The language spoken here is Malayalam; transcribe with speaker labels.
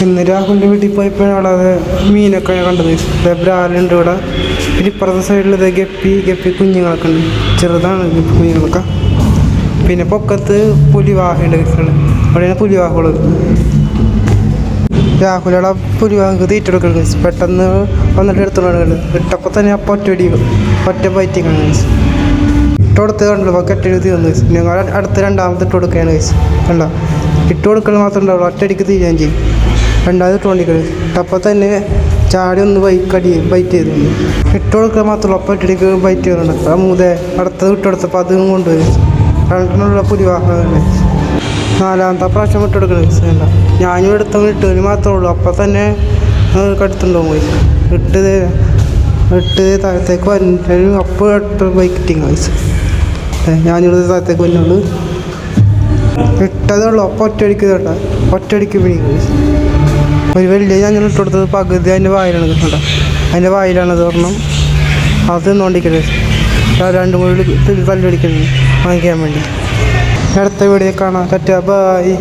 Speaker 1: ഇന്ന് രാഹുലിൻ്റെ വീട്ടിൽ പോയപ്പോഴാണ് അവിടെ മീനൊക്കെ കണ്ടത്. ബ്രാലുണ്ട് ഇവിടെ. പിന്നെ ഇപ്പുറത്തെ സൈഡിൽ ഗപ്പി കുഞ്ഞുങ്ങളൊക്കെ ഉണ്ട്. ചെറുതാണ് കുഞ്ഞുങ്ങളൊക്കെ. പിന്നെ പൊക്കത്ത് പുലിവാഹയുണ്ട്. അവിടെയാണ് പുലിവാഹുള്ളത്. രാഹുലയുടെ പുലിവാഹക്ക് തീറ്റ കൊടുക്കുന്നത്. പെട്ടെന്ന് വന്നിട്ട് എടുത്തോണ്ട് ഇട്ടപ്പോൾ തന്നെ അപ്പം ഒറ്റ ബൈറ്റിങ്ങാണ് ഇട്ട് കൊടുത്ത് കണ്ടല്ലോ. കെട്ടി തീർന്നു. ഞങ്ങൾ അടുത്ത് രണ്ടാമത്തെ ഇട്ട് കൊടുക്കുകയാണ് കണ്ട. ഇട്ട് കൊടുക്കൽ മാത്രമേ ഉണ്ടാവുള്ളൂ. ഒറ്റയടിക്ക് തീരുകയും ചെയ്യും. രണ്ടാമത് ഇട്ടുകൊണ്ടിരിക്കുന്നത് അപ്പോൾ തന്നെ ചാടി ഒന്ന് ബൈറ്റ് ചെയ്തു. ഇട്ട് കൊടുക്കാൻ മാത്രമല്ല അപ്പം ഒറ്റയടിക്ക് ബൈറ്റ് ചെയ്യുന്നുണ്ട്. ആ അടുത്തത് ഇട്ടെടുത്തപ്പോൾ അതും കൊണ്ടുപോയി. രണ്ടെണ്ണമുള്ള പുലിവാഹനം. നാലാമത്തെ പ്രാവശ്യം ഇട്ടെടുക്കുന്നത് വേണ്ട. ഞാനും എടുത്തവൻ ഇട്ടതിന് മാത്രമേ ഉള്ളൂ. അപ്പം തന്നെ കടുത്തുണ്ടോ പോയി ഇട്ട് താഴത്തേക്ക് വന്നിട്ട് അപ്പോൾ ഇട്ട് ബൈക്കിട്ടിങ് വയസ്സ്. ഞാനിവിടെ താഴത്തേക്ക് വന്നുള്ളൂ. ഇട്ടതേ ഉള്ളൂ. അപ്പം ഒറ്റയടിക്ക് പിടിക്കും. ഒരു വലിയ ഞാൻ ഇട്ട് കൊടുത്തത് പകുതി അതിൻ്റെ വായിലാണ് കിട്ടണ്ട. അതിൻ്റെ വായിലാണത് ഒരെണ്ണം. അത് നോണ്ടിക്കരുത്. രണ്ടും കൂടി തല്ലടിക്കുന്നത് വാങ്ങിക്കാൻ വേണ്ടി. അടുത്ത വീഡിയോ കാണാം. ബൈ.